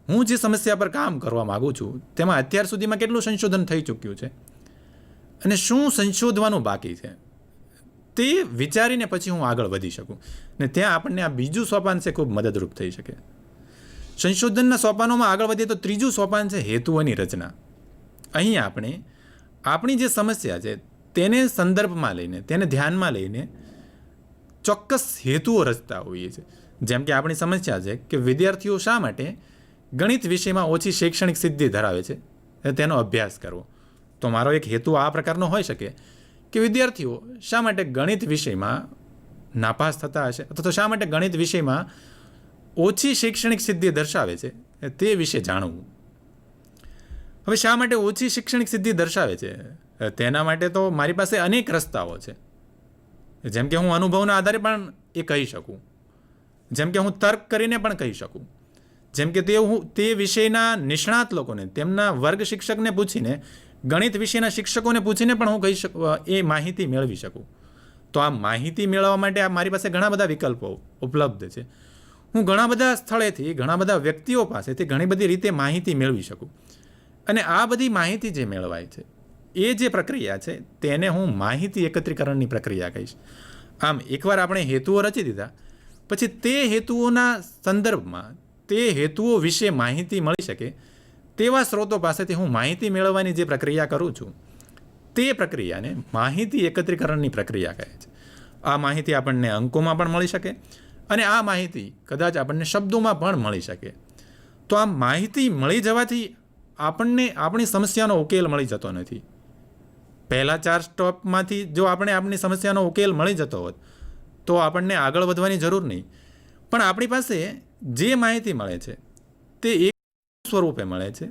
હું જે સમસ્યા પર કામ કરવા માગું છું તેમાં અત્યાર સુધીમાં કેટલું સંશોધન થઈ ચૂક્યું છે અને શું સંશોધવાનું બાકી છે, તે વિચારીને પછી હું આગળ વધી શકું. ને ત્યાં આપણને આ બીજું સોપાન છે ખૂબ મદદરૂપ થઈ શકે. સંશોધનના સોપાનોમાં આગળ વધીએ તો ત્રીજું સોપાન છે હેતુઓની રચના. અહીં આપણે આપણી જે સમસ્યા છે તેને સંદર્ભમાં લઈને, તેને ધ્યાનમાં લઈને ચોક્કસ હેતુઓ રચતા હોઈએ છીએ. જેમ કે આપણી સમસ્યા છે કે વિદ્યાર્થીઓ શા માટે ગણિત વિષયમાં ઓછી શૈક્ષણિક સિદ્ધિ ધરાવે છે, તેનો અભ્યાસ કરવો. તો મારો એક હેતુ આ પ્રકારનો હોઈ શકે કે વિદ્યાર્થીઓ શા માટે ગણિત વિષયમાં નાપાસ થતા હશે, અથવા તો શા માટે ગણિત વિષયમાં ઓછી શૈક્ષણિક સિદ્ધિ દર્શાવે છે તે વિશે જાણવું. હવે શા માટે ઓછી શૈક્ષણિક સિદ્ધિ દર્શાવે છે તેના માટે તો મારી પાસે અનેક રસ્તાઓ છે. જેમ કે હું અનુભવના આધારે પણ એ કહી શકું, જેમ કે હું તર્ક કરીને પણ કહી શકું, જેમ કે તે વિષયના નિષ્ણાત લોકોને, તેમના વર્ગ શિક્ષકને પૂછીને, ગણિત વિષયના શિક્ષકોને પૂછીને પણ હું કહી શકું, એ માહિતી મેળવી શકું. તો આ માહિતી મેળવવા માટે મારી પાસે ઘણા બધા વિકલ્પો ઉપલબ્ધ છે. હું ઘણા બધા સ્થળેથી, ઘણા બધા વ્યક્તિઓ પાસેથી ઘણી બધી રીતે માહિતી મેળવી શકું. અને આ બધી માહિતી જે મેળવાય છે એ જે પ્રક્રિયા છે તેને હું માહિતી એકત્રીકરણની પ્રક્રિયા કહીશ. આમ એકવાર આપણે હેતુઓ રચી દીધા પછી તે હેતુઓના સંદર્ભમાં, તે હેતુઓ વિશે માહિતી મળી શકે તેવા સ્ત્રોતો પાસેથી હું માહિતી મેળવવાની જે પ્રક્રિયા કરું છું તે પ્રક્રિયાને માહિતી એકત્રીકરણની પ્રક્રિયા કહે છે. આ માહિતી આપણને અંકોમાં પણ મળી શકે અને આ માહિતી કદાચ આપણને શબ્દોમાં પણ મળી શકે. તો આ માહિતી મળી જવાથી આપણને આપણી સમસ્યાનો ઉકેલ મળી જતો નથી. પહેલાં 4 સ્ટેપમાંથી જો આપણે આપણી સમસ્યાનો ઉકેલ મળી જતો હોત તો આપણને આગળ વધવાની જરૂર નહીં. પણ આપણી પાસે જે માહિતી મળે છે તે એક સ્વરૂપે મળે છે,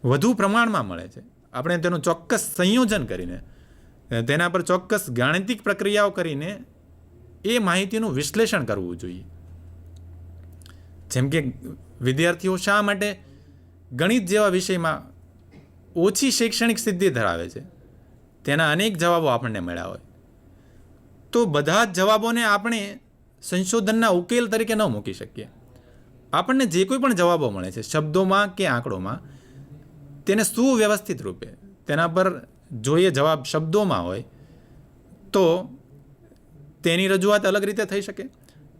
વધુ પ્રમાણમાં મળે છે. આપણે તેનું ચોક્કસ સંયોજન કરીને, તેના પર ચોક્કસ ગાણિતિક પ્રક્રિયાઓ કરીને એ માહિતીનું વિશ્લેષણ કરવું જોઈએ. જેમ કે વિદ્યાર્થીઓ શા માટે ગણિત જેવા વિષયમાં ઓછી શૈક્ષણિક સિદ્ધિ ધરાવે છે તેના અનેક જવાબો આપણને મળ્યા હોય તો બધા જ જવાબોને આપણે સંશોધનના ઉકેલ તરીકે ન મૂકી શકીએ. આપણને જે કોઈ પણ જવાબો મળે છે શબ્દોમાં કે આંકડોમાં, તેને સુવ્યવસ્થિત રૂપે તેના પર જોઈએ જવાબ શબ્દોમાં હોય તો તેની રજૂઆત અલગ રીતે થઈ શકે,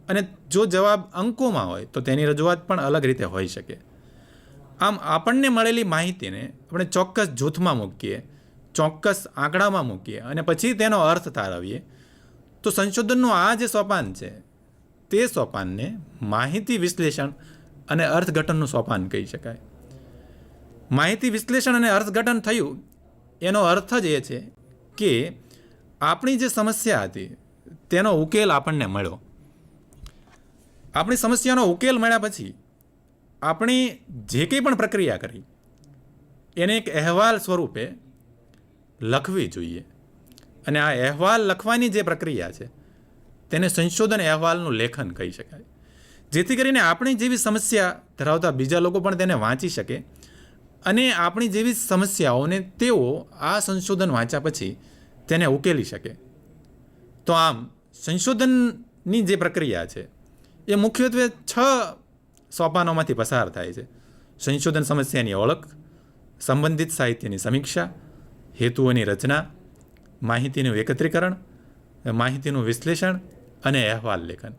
અને જો જવાબ અંકોમાં હોય તો તેની રજૂઆત પણ અલગ રીતે હોઈ શકે. આમ આપણને મળેલી માહિતીને આપણે ચોક્કસ જૂથમાં મૂકીએ, ચોક્કસ આંકડામાં મૂકીએ અને પછી તેનો અર્થ તારવીએ તો સંશોધનનું આ જે સોપાન છે તે સોપાનને માહિતી વિશ્લેષણ અને અર્થઘટનનું સોપાન કહી શકાય. માહિતી વિશ્લેષણ અને અર્થઘટન થયું એનો અર્થ જ એ છે કે આપણી જે સમસ્યા હતી તેનો ઉકેલ આપણને મળ્યો. આપણી સમસ્યાનો ઉકેલ મળ્યા પછી આપણે જે કંઈ પણ પ્રક્રિયા કરી એને એક અહેવાલ સ્વરૂપે લખવી જોઈએ. અને આ અહેવાલ લખવાની જે પ્રક્રિયા છે તેને સંશોધન અહેવાલનું લેખન કહી શકાય. જેથી કરીને આપણી જેવી સમસ્યા ધરાવતા બીજા લોકો પણ તેને વાંચી શકે અને આપણી જેવી સમસ્યાઓને તેઓ આ સંશોધન વાંચ્યા પછી તેને ઉકેલી શકે. તો આમ સંશોધનની જે પ્રક્રિયા છે એ મુખ્યત્વે 6 સોપાનોમાંથી પસાર થાય છે. સંશોધન સમસ્યાની ઓળખ, સંબંધિત સાહિત્યની સમીક્ષા, હેતુઓની રચના, માહિતીનું એકત્રીકરણ, માહિતીનું વિશ્લેષણ અને અહેવાલ લેખન.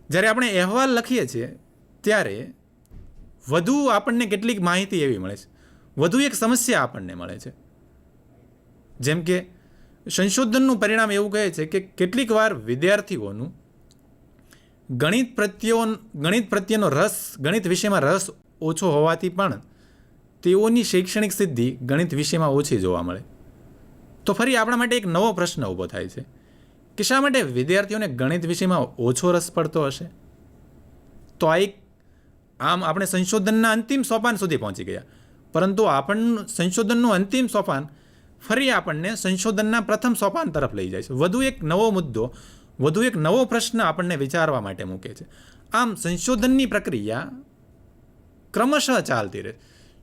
જ્યારે આપણે અહેવાલ લખીએ છીએ ત્યારે વધુ આપણને કેટલીક માહિતી એવી મળે છે, વધુ એક સમસ્યા આપણને મળે છે. જેમ કે સંશોધનનું પરિણામ એવું કહે છે કે કેટલીક વાર વિદ્યાર્થીઓનું ગણિત પ્રત્યેનો રસ, ગણિત વિષયમાં રસ ઓછો હોવાથી પણ તેઓની શૈક્ષણિક સિદ્ધિ ગણિત વિષયમાં ઓછી જોવા મળે. તો ફરી આપણા માટે એક નવો પ્રશ્ન ઊભો થાય છે કે શા માટે વિદ્યાર્થીઓને ગણિત વિષયમાં ઓછો રસ પડતો હશે? તો આમ આપણે સંશોધનના અંતિમ સોપાન સુધી પહોંચી ગયા, પરંતુ સંશોધનનું અંતિમ સોપાન ફરી આપણને સંશોધનના પ્રથમ સોપાન તરફ લઈ જાય છે. વધુ એક નવો મુદ્દો, વધુ એક નવો પ્રશ્ન આપણને વિચારવા માટે મૂકે છે. આમ સંશોધનની પ્રક્રિયા ક્રમશઃ ચાલતી રહે.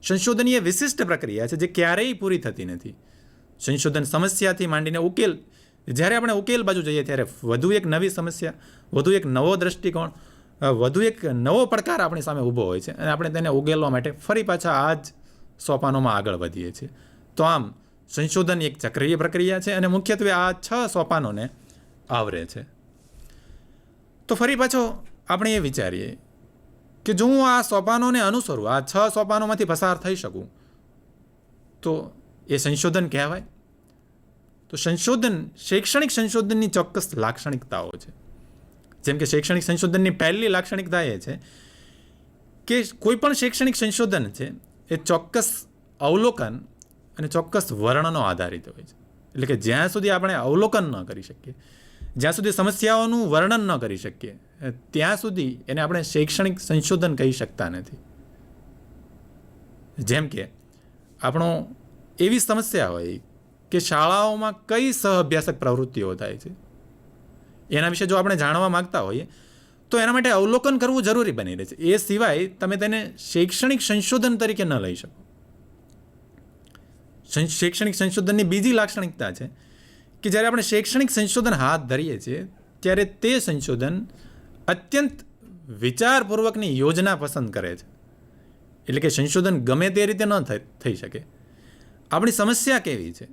સંશોધન એ વિશિષ્ટ પ્રક્રિયા છે જે ક્યારેય પૂરી થતી નથી. સંશોધન સમસ્યાથી માંડીને ઉકેલ, જ્યારે આપણે ઉકેલ બાજુ જઈએ ત્યારે વધુ એક નવી સમસ્યા, વધુ એક નવો દ્રષ્ટિકોણ, વધુ એક નવો પડકાર આપણી સામે ઊભો હોય છે અને આપણે તેને ઉકેલવા માટે ફરી પાછા આ જ સોપાનોમાં આગળ વધીએ છીએ. તો આમ સંશોધન એક ચક્રીય પ્રક્રિયા છે અને મુખ્યત્વે આ 6 સોપાનોને આવરે છે. તો ફરી પાછો આપણે એ વિચારીએ કે જો હું આ સોપાનોને અનુસરું, આ 6 સોપાનોમાંથી પસાર થઈ શકું, તો એ સંશોધન કહેવાય? તો શૈક્ષણિક સંશોધનની ચોક્કસ લાક્ષણિકતાઓ છે. જેમ કે શૈક્ષણિક સંશોધનની પહેલી લાક્ષણિકતા એ છે કે કોઈ પણ શૈક્ષણિક સંશોધન છે એ ચોક્કસ અવલોકન અને ચોક્કસ વર્ણનો આધારિત હોય છે. એટલે કે જ્યાં સુધી આપણે અવલોકન ન કરી શકીએ, જ્યાં સુધી સમસ્યાઓનું વર્ણન ન કરી શકીએ, ત્યાં સુધી એને આપણે શૈક્ષણિક સંશોધન કહી શકતા નથી. જેમ કે આપણો એવી સમસ્યા હોય કે શાળાઓમાં કઈ સહઅભ્યાસક પ્રવૃત્તિઓ થાય છે, એના વિશે જો આપણે જાણવા માગતા હોઈએ તો એના માટે અવલોકન કરવું જરૂરી બની રહે છે. એ સિવાય તમે તેને શૈક્ષણિક સંશોધન તરીકે ન લઈ શકો. શૈક્ષણિક સંશોધનની બીજી લાક્ષણિકતા છે કે જ્યારે આપણે શૈક્ષણિક સંશોધન હાથ ધરીએ છીએ ત્યારે તે સંશોધન અત્યંત વિચારપૂર્વકની યોજના પસંદ કરે છે. એટલે કે સંશોધન ગમે તે રીતે ન થઈ શકે. આપણી સમસ્યા કેવી છે,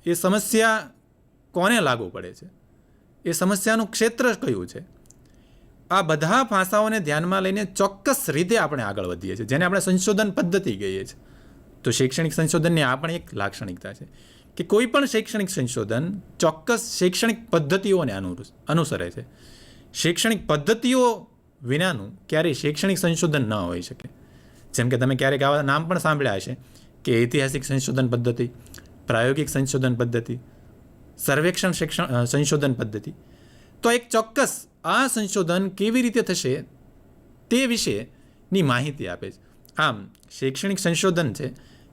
એ સમસ્યા કોને લાગુ પડે છે, એ સમસ્યાનું ક્ષેત્ર કયું છે, આ બધા પાસાઓને ધ્યાનમાં લઈને ચોક્કસ રીતે આપણે આગળ વધીએ છીએ, જેને આપણે સંશોધન પદ્ધતિ કહીએ છીએ. તો શૈક્ષણિક સંશોધનની આ પણ એક લાક્ષણિકતા છે કે કોઈ પણ શૈક્ષણિક સંશોધન ચોક્કસ શૈક્ષણિક પદ્ધતિઓને અનુસરે છે. શૈક્ષણિક પદ્ધતિઓ વિનાનું ક્યારેય શૈક્ષણિક સંશોધન ન હોઈ શકે. જેમ કે તમે ક્યારેક આવા નામ પણ સાંભળ્યા હશે કે ઐતિહાસિક સંશોધન પદ્ધતિ, પ્રાયોગિક સંશોધન પદ્ધતિ, સર્વેક્ષણ સંશોધન પદ્ધતિ. તો એક ચોક્કસ આ સંશોધન કેવી રીતે થશે તે વિશેની માહિતી આપે છે. આમ શૈક્ષણિક સંશોધન છે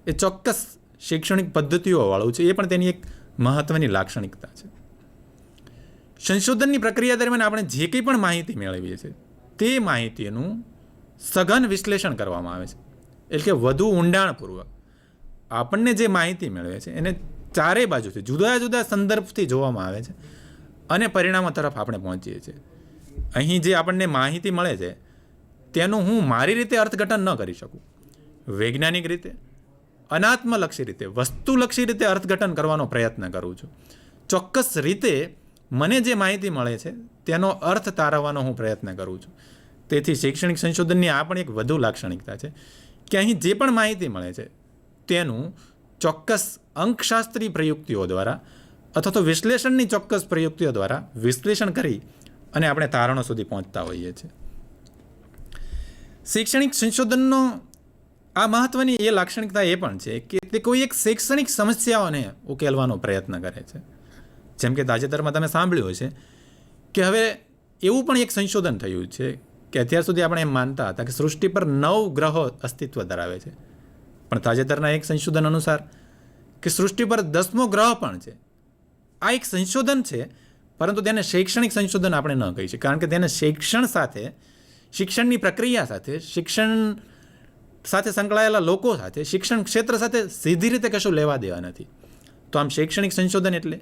એ ચોક્કસ શૈક્ષણિક પદ્ધતિઓવાળું છે, એ પણ તેની એક મહત્ત્વની લાક્ષણિકતા છે. સંશોધનની પ્રક્રિયા દરમિયાન આપણે જે કંઈ પણ માહિતી મેળવીએ છીએ તે માહિતીનું સઘન વિશ્લેષણ કરવામાં આવે છે. એટલે કે વધુ ઊંડાણપૂર્વક આપણને જે માહિતી મેળવે છે એને ચારેય બાજુથી જુદા જુદા સંદર્ભથી જોવામાં આવે છે અને પરિણામો તરફ આપણે પહોંચીએ છીએ. અહીં જે આપણને માહિતી મળે છે તેનું હું મારી રીતે અર્થઘટન ન કરી શકું. વૈજ્ઞાનિક રીતે, અનાત્મલક્ષી રીતે, વસ્તુલક્ષી રીતે અર્થઘટન કરવાનો પ્રયત્ન કરું છું. ચોક્કસ રીતે મને જે માહિતી મળે છે તેનો અર્થ તારવવાનો હું પ્રયત્ન કરું છું. તેથી શૈક્ષણિક સંશોધનની આ પણ એક વધુ લાક્ષણિકતા છે કે અહીં જે પણ માહિતી મળે છે તેનું ચોક્કસ અંકશાસ્ત્રી પ્રયુક્તિઓ દ્વારા અથવા તો વિશ્લેષણની ચોક્કસ પ્રયુક્તિઓ દ્વારા વિશ્લેષણ કરી અને આપણે તારણો સુધી પહોંચતા હોઈએ છીએ. શૈક્ષણિક સંશોધનનો આ મહત્ત્વની એ લાક્ષણિકતા એ પણ છે કે તે કોઈ એક શૈક્ષણિક સમસ્યાઓને ઉકેલવાનો પ્રયત્ન કરે છે. જેમ કે તાજેતરમાં તમે સાંભળ્યું હશે કે હવે એવું પણ એક સંશોધન થયું છે કે અત્યાર સુધી આપણે એમ માનતા હતા કે સૃષ્ટિ પર 9 ગ્રહો અસ્તિત્વ ધરાવે છે, પણ તાજેતરના એક સંશોધન અનુસાર કે સૃષ્ટિ પર 10મો ગ્રહ પણ છે. આ એક સંશોધન છે, પરંતુ તેને શૈક્ષણિક સંશોધન આપણે ન કહી શકીએ, કારણ કે તેને શિક્ષણ સાથે, શિક્ષણની પ્રક્રિયા સાથે, શિક્ષણ સાથે સંકળાયેલા લોકો સાથે, શિક્ષણ ક્ષેત્ર સાથે સીધી રીતે કશું લેવા દેવા નથી. તો આમ શૈક્ષણિક સંશોધન એટલે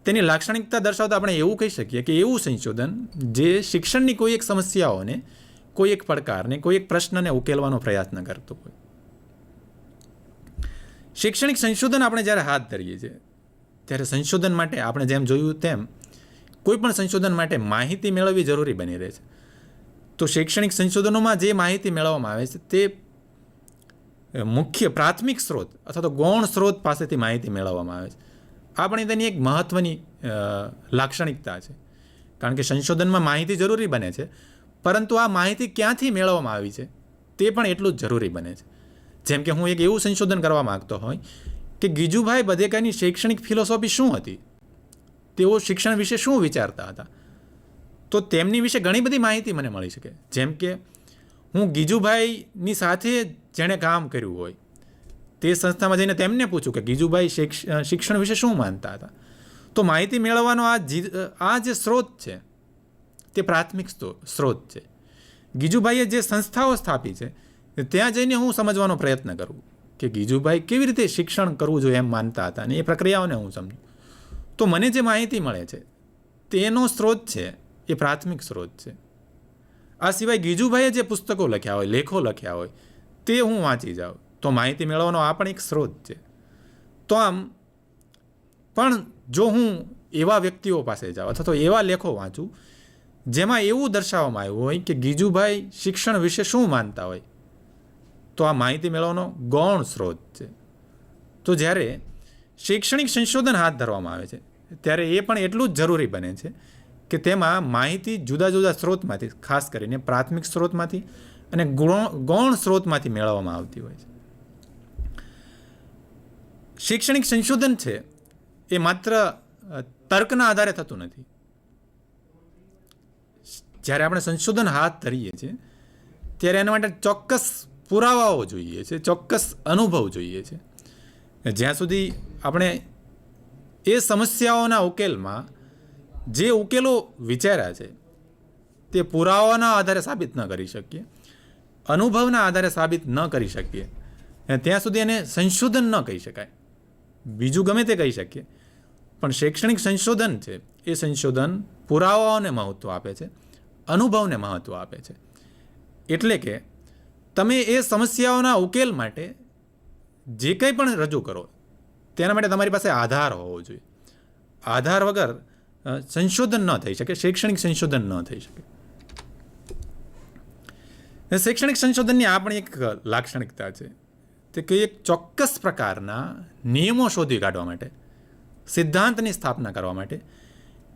તેની લાક્ષણિકતા દર્શાવતા આપણે એવું કહી શકીએ કે એવું સંશોધન જે શિક્ષણની કોઈ એક સમસ્યાઓને, કોઈ એક પડકારને, કોઈ એક પ્રશ્નને ઉકેલવાનો પ્રયત્ન કરતો હોય. શૈક્ષણિક સંશોધન આપણે જ્યારે હાથ ધરીએ છીએ ત્યારે સંશોધન માટે આપણે જેમ જોયું તેમ કોઈ પણ સંશોધન માટે માહિતી મેળવવી જરૂરી બની રહે છે. તો શૈક્ષણિક સંશોધનોમાં જે માહિતી મેળવવામાં આવે છે તે મુખ્ય પ્રાથમિક સ્ત્રોત અથવા તો ગૌણ સ્ત્રોત પાસેથી માહિતી મેળવવામાં આવે છે. આ પણ તેની એક મહત્ત્વની લાક્ષણિકતા છે, કારણ કે સંશોધનમાં માહિતી જરૂરી બને છે, પરંતુ આ માહિતી ક્યાંથી મેળવવામાં આવી છે તે પણ એટલું જ જરૂરી બને છે. જેમ કે હું એક એવું સંશોધન કરવા માગતો હોય કે ગીજુભાઈ બધેકાની શૈક્ષણિક ફિલોસોફી શું હતી, તેઓ શિક્ષણ વિશે શું વિચારતા હતા, તો તેમની વિશે ઘણી બધી માહિતી મને મળી શકે. જેમ કે હું ગીજુભાઈની સાથે જેણે કામ કર્યું હોય તે સંસ્થામાં જઈને તેમને પૂછું કે ગીજુભાઈ શિક્ષણ વિશે શું માનતા હતા, તો માહિતી મેળવવાનો આ જે સ્ત્રોત છે તે પ્રાથમિક સ્ત્રોત છે. ગીજુભાઈએ જે સંસ્થાઓ સ્થાપી છે ત્યાં જઈને હું સમજવાનો પ્રયત્ન કરું કે ગીજુભાઈ કેવી રીતે શિક્ષણ કરવું જોઈએ એમ માનતા હતા, અને એ પ્રક્રિયાઓને હું સમજું. તો મને જે માહિતી મળે છે તેનો સ્ત્રોત છે એ પ્રાથમિક સ્ત્રોત છે. આ સિવાય ગીજુભાઈએ જે પુસ્તકો લખ્યા હોય, લેખો લખ્યા હોય, તે હું વાંચી જાઉં તો માહિતી મેળવવાનો આ પણ એક સ્ત્રોત છે. તો આમ પણ જો હું એવા વ્યક્તિઓ પાસે જાઉં અથવા તો એવા લેખો વાંચું જેમાં એવું દર્શાવવામાં આવ્યું હોય કે ગીજુભાઈ શિક્ષણ વિશે શું માનતા હોય, તો આ માહિતી મેળવવાનો ગૌણ સ્ત્રોત છે. તો જ્યારે શૈક્ષણિક સંશોધન હાથ ધરવામાં આવે છે ત્યારે એ પણ એટલું જ જરૂરી બને છે કે તેમાં માહિતી જુદા જુદા સ્ત્રોતમાંથી, ખાસ કરીને પ્રાથમિક સ્ત્રોતમાંથી અને ગૌણ સ્ત્રોતમાંથી મેળવવામાં આવતી હોય છે. શૈક્ષણિક સંશોધન છે એ માત્ર તર્કના આધારે થતું નથી. જ્યારે આપણે સંશોધન હાથ ધરીએ છીએ ત્યારે એના માટે ચોક્કસ પુરાવાઓ જોઈએ છે, ચોક્કસ અનુભવ જોઈએ છે. જ્યાં સુધી આપણે એ સમસ્યાઓના ઉકેલમાં જે ઉકેલો વિચાર્યા છે તે પુરાવાના આધારે સાબિત ન કરી શકીએ, અનુભવના આધારે સાબિત ન કરી શકીએ, ત્યાં સુધી એને સંશોધન ન કહી શકાય. બીજું ગમે તે કહી શકીએ, પણ શૈક્ષણિક સંશોધન છે એ સંશોધન પુરાવાઓને મહત્ત્વ આપે છે, અનુભવને મહત્ત્વ આપે છે. એટલે કે તમે એ સમસ્યાઓના ઉકેલ માટે જે કંઈ પણ રજૂ કરો તેના માટે તમારી પાસે આધાર હોવો જોઈએ. આધાર વગર સંશોધન ન થઈ શકે, શૈક્ષણિક સંશોધન ન થઈ શકે. શૈક્ષણિક સંશોધનની આ પણ એક લાક્ષણિકતા છે તે કે એક ચોક્કસ પ્રકારના નિયમો શોધી કાઢવા માટે, સિદ્ધાંતની સ્થાપના કરવા માટે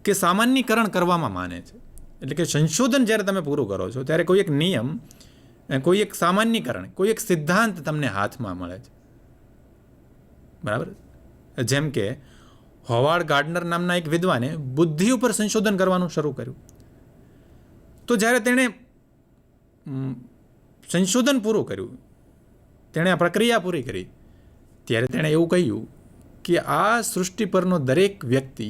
કે સામાન્યકરણ કરવામાં માને છે. એટલે કે સંશોધન જ્યારે તમે પૂરું કરો છો ત્યારે કોઈ એક નિયમ, કોઈ એક સામાન્યકરણ, કોઈ એક સિદ્ધાંત તમને હાથમાં મળે છે. બરાબર? જેમ કે હોવાર્ડ ગાર્ડનર નામના એક વિદ્વાને બુદ્ધિ ઉપર સંશોધન કરવાનું શરૂ કર્યું. તો જ્યારે તેણે સંશોધન પૂરું કર્યું, તેણે આ પ્રક્રિયા પૂરી કરી, ત્યારે તેણે એવું કહ્યું કે આ સૃષ્ટિ પરનો દરેક વ્યક્તિ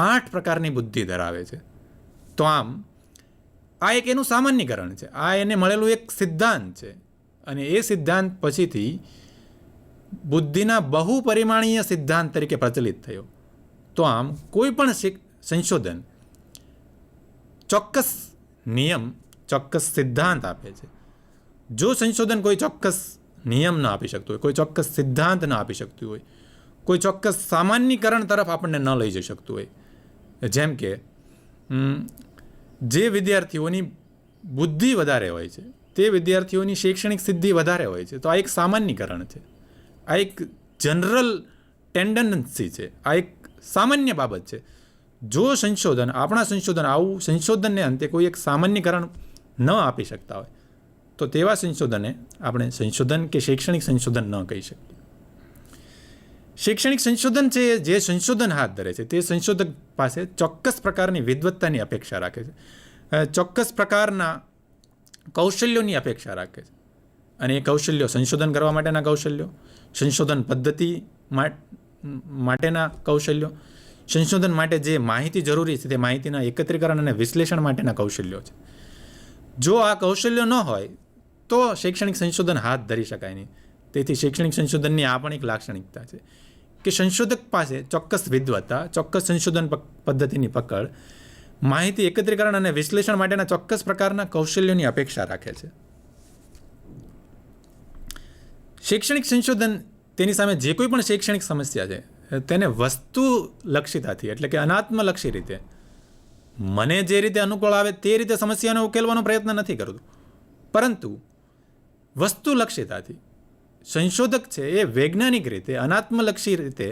8 પ્રકારની બુદ્ધિ ધરાવે છે. તો આમ આ એક એનું સામાન્યકરણ છે, આ એને મળેલું એક સિદ્ધાંત છે. અને એ સિદ્ધાંત પછીથી બુદ્ધિના બહુપરિમાણીય સિદ્ધાંત તરીકે પ્રચલિત થયો. તો આમ કોઈ પણ સંશોધન ચોક્કસ નિયમ, ચોક્કસ સિદ્ધાંત આપે છે. જો સંશોધન કોઈ ચોક્કસ નિયમ ન આપી શકતું હોય, કોઈ ચોક્કસ સિદ્ધાંત ન આપી શકતું હોય, કોઈ ચોક્કસ સામાન્યકરણ તરફ આપણને ન લઈ જઈ શકતું હોય, જેમ કે જે વિદ્યાર્થીઓની બુદ્ધિ વધારે હોય છે તે વિદ્યાર્થીઓની શૈક્ષણિક સિદ્ધિ વધારે હોય છે, તો આ એક સામાન્યકરણ છે, આ એક જનરલ ટેન્ડન્સી છે, આ એક સામાન્ય બાબત છે. જો સંશોધન, આપણા સંશોધન આવું સંશોધનને અંતે કોઈ એક સામાન્યકરણ ન આપી શકતા હોય તો તેવા સંશોધનને આપણે સંશોધન કે શૈક્ષણિક સંશોધન ન કહી શકીએ. શૈક્ષણિક સંશોધન છે જે સંશોધન હાથ ધરે છે તે સંશોધક પાસે ચોક્કસ પ્રકારની વિદ્વત્તાની અપેક્ષા રાખે છે, ચોક્કસ પ્રકારના કૌશલ્યોની અપેક્ષા રાખે છે. અને એ કૌશલ્યો સંશોધન કરવા માટેના કૌશલ્યો, સંશોધન પદ્ધતિ માટેના કૌશલ્યો, સંશોધન માટે જે માહિતી જરૂરી છે તે માહિતીના એકત્રીકરણ અને વિશ્લેષણ માટેના કૌશલ્યો છે. જો આ કૌશલ્યો ન હોય તો શૈક્ષણિક સંશોધન હાથ ધરી શકાય નહીં. તેથી શૈક્ષણિક સંશોધનની આ પણ એક લાક્ષણિકતા છે કે સંશોધક પાસે ચોક્કસ વિદ્વત્તા, ચોક્કસ સંશોધન પદ્ધતિની પકડ, માહિતી એકત્રીકરણ અને વિશ્લેષણ માટેના ચોક્કસ પ્રકારના કૌશલ્યોની અપેક્ષા રાખે છે. શૈક્ષણિક સંશોધન તેની સામે જે કોઈ પણ શૈક્ષણિક સમસ્યા છે તેને વસ્તુલક્ષિતાથી, એટલે કે અનાત્મલક્ષી રીતે, મને જે રીતે અનુકૂળ આવે તે રીતે સમસ્યાને ઉકેલવાનો પ્રયત્ન નથી કરતું, પરંતુ વસ્તુલક્ષિતાથી સંશોધક છે એ વૈજ્ઞાનિક રીતે, અનાત્મલક્ષી રીતે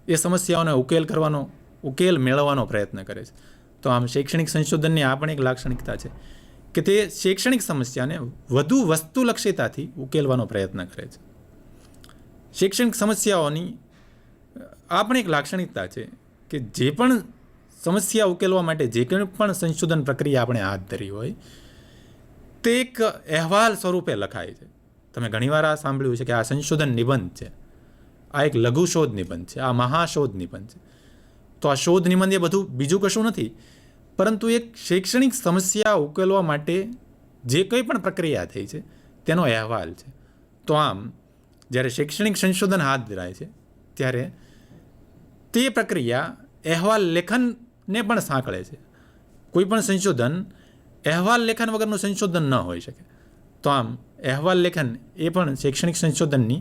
એ સમસ્યાઓને ઉકેલ મેળવવાનો પ્રયત્ન કરે છે. તો આમ શૈક્ષણિક સંશોધનની આ પણ એક લાક્ષણિકતા છે કે તે શૈક્ષણિક સમસ્યાને વધુ વસ્તુલક્ષિતાથી ઉકેલવાનો પ્રયત્ન કરે છે. શૈક્ષણિક સમસ્યાઓની આ પણ એક લાક્ષણિકતા છે કે જે પણ સમસ્યા ઉકેલવા માટે જે કંઈ પણ સંશોધન પ્રક્રિયા આપણે હાથ ધરી હોય તે એક અહેવાલ સ્વરૂપે લખાય છે. તમે ઘણીવાર આ સાંભળ્યું છે કે આ સંશોધન નિબંધ છે, આ એક લઘુ શોધ નિબંધ છે, આ મહાશોધ નિબંધ છે. તો આ શોધ નિબંધ એ બધું બીજું કશું નથી, પરંતુ એક શૈક્ષણિક સમસ્યા ઉકેલવા માટે જે કંઈ પણ પ્રક્રિયા થઈ છે તેનો અહેવાલ છે. તો આમ જ્યારે શૈક્ષણિક સંશોધન હાથ ધરાય છે ત્યારે તે પ્રક્રિયા અહેવાલ લેખનને પણ સાંકળે છે. કોઈ પણ સંશોધન અહેવાલ લેખન વગરનું સંશોધન ન હોઈ શકે. તો આમ અહેવાલ લેખન એ પણ શૈક્ષણિક સંશોધનની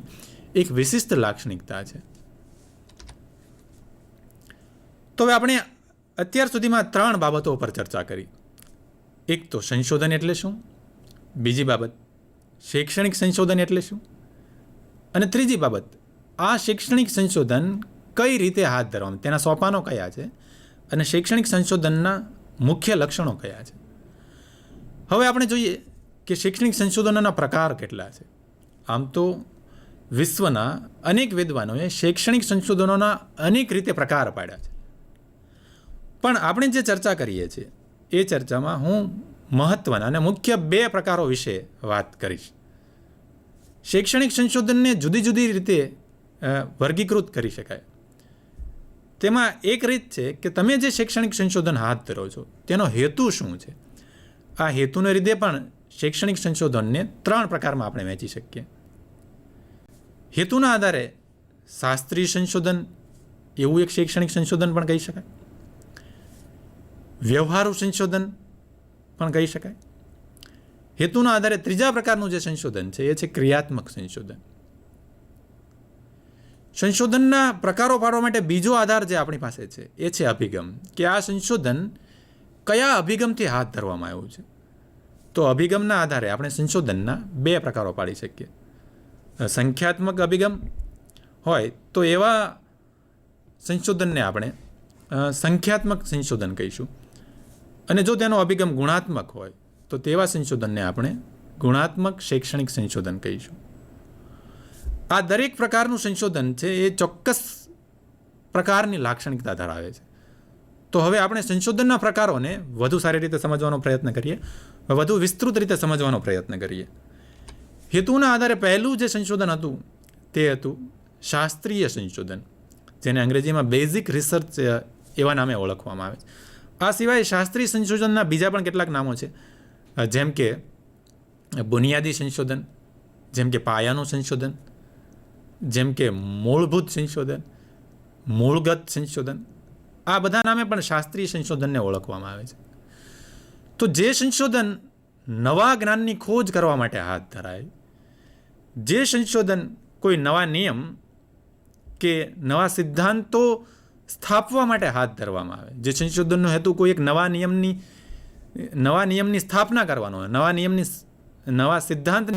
એક વિશિષ્ટ લાક્ષણિકતા છે. તો હવે આપણે અત્યાર સુધીમાં 3 બાબતો પર ચર્ચા કરી. એક તો સંશોધન એટલે શું, બીજી બાબત શૈક્ષણિક સંશોધન એટલે શું, અને ત્રીજી બાબત આ શૈક્ષણિક સંશોધન કઈ રીતે હાથ ધરવામાં, તેના સોપાનો કયા છે અને શૈક્ષણિક સંશોધનના મુખ્ય લક્ષણો કયા છે. હવે આપણે જોઈએ કે શૈક્ષણિક સંશોધનોના પ્રકાર કેટલા છે. આમ તો વિશ્વના અનેક વિદ્વાનોએ શૈક્ષણિક સંશોધનોના અનેક રીતે પ્રકાર પાડ્યા છે, પણ આપણે જે ચર્ચા કરીએ છીએ એ ચર્ચામાં હું મહત્વના અને મુખ્ય 2 પ્રકારો વિશે વાત કરીશ. શૈક્ષણિક સંશોધનને જુદી જુદી રીતે વર્ગીકૃત કરી શકાય. તેમાં એક રીત છે કે તમે જે શૈક્ષણિક સંશોધન હાથ ધરો છો તેનો હેતુ શું છે. આ હેતુને લીધે પણ શૈક્ષણિક સંશોધનને 3 પ્રકારમાં આપણે વહેંચી શકીએ. હેતુના આધારે શાસ્ત્રીય સંશોધન એવું એક શૈક્ષણિક સંશોધન પણ કહી શકાય, વ્યવહારુ સંશોધન પણ કહી શકાય. હેતુના આધારે ત્રીજા પ્રકારનું જે સંશોધન છે એ છે ક્રિયાત્મક સંશોધન. સંશોધનના પ્રકારો પાડવા માટે બીજો આધાર જે આપણી પાસે છે એ છે અભિગમ, કે આ સંશોધન કયા અભિગમથી હાથ ધરવામાં આવ્યું છે. તો અભિગમના આધારે આપણે સંશોધનના 2 પ્રકારો પાડી શકીએ. સંખ્યાત્મક અભિગમ હોય તો એવા સંશોધનને આપણે સંખ્યાત્મક સંશોધન કહીશું, અને જો તેનો અભિગમ ગુણાત્મક હોય તો તેવા સંશોધનને આપણે ગુણાત્મક શૈક્ષણિક સંશોધન કહીશું. આ દરેક પ્રકારનું સંશોધન છે એ ચોક્કસ પ્રકારની લાક્ષણિકતા ધરાવે છે. તો હવે આપણે સંશોધનના પ્રકારોને વધુ સારી રીતે સમજવાનો પ્રયત્ન કરીએ, વધુ વિસ્તૃત રીતે સમજવાનો પ્રયત્ન કરીએ. હેતુના આધારે પહેલું જે સંશોધન હતું તે હતું શાસ્ત્રીય સંશોધન, જેને અંગ્રેજીમાં બેઝિક રિસર્ચ એવા નામે ઓળખવામાં આવે છે. આ સિવાય શાસ્ત્રીય સંશોધનના બીજા પણ કેટલાક નામો છે, જેમ કે બુનિયાદી સંશોધન, જેમ કે પાયાનું સંશોધન, જેમ કે મૂળભૂત સંશોધન, મૂળગત સંશોધન. આ બધા નામે પણ શાસ્ત્રીય સંશોધનને ઓળખવામાં આવે છે. તો જે સંશોધન નવા જ્ઞાનની ખોજ કરવા માટે હાથ ધરાય, જે સંશોધન કોઈ નવા નિયમ કે નવા સિદ્ધાંતો સ્થાપવા માટે હાથ ધરવામાં આવે, જે સંશોધનનો હેતુ કોઈ એક નવા નિયમની સ્થાપના કરવાનો હોય, નવા સિદ્ધાંત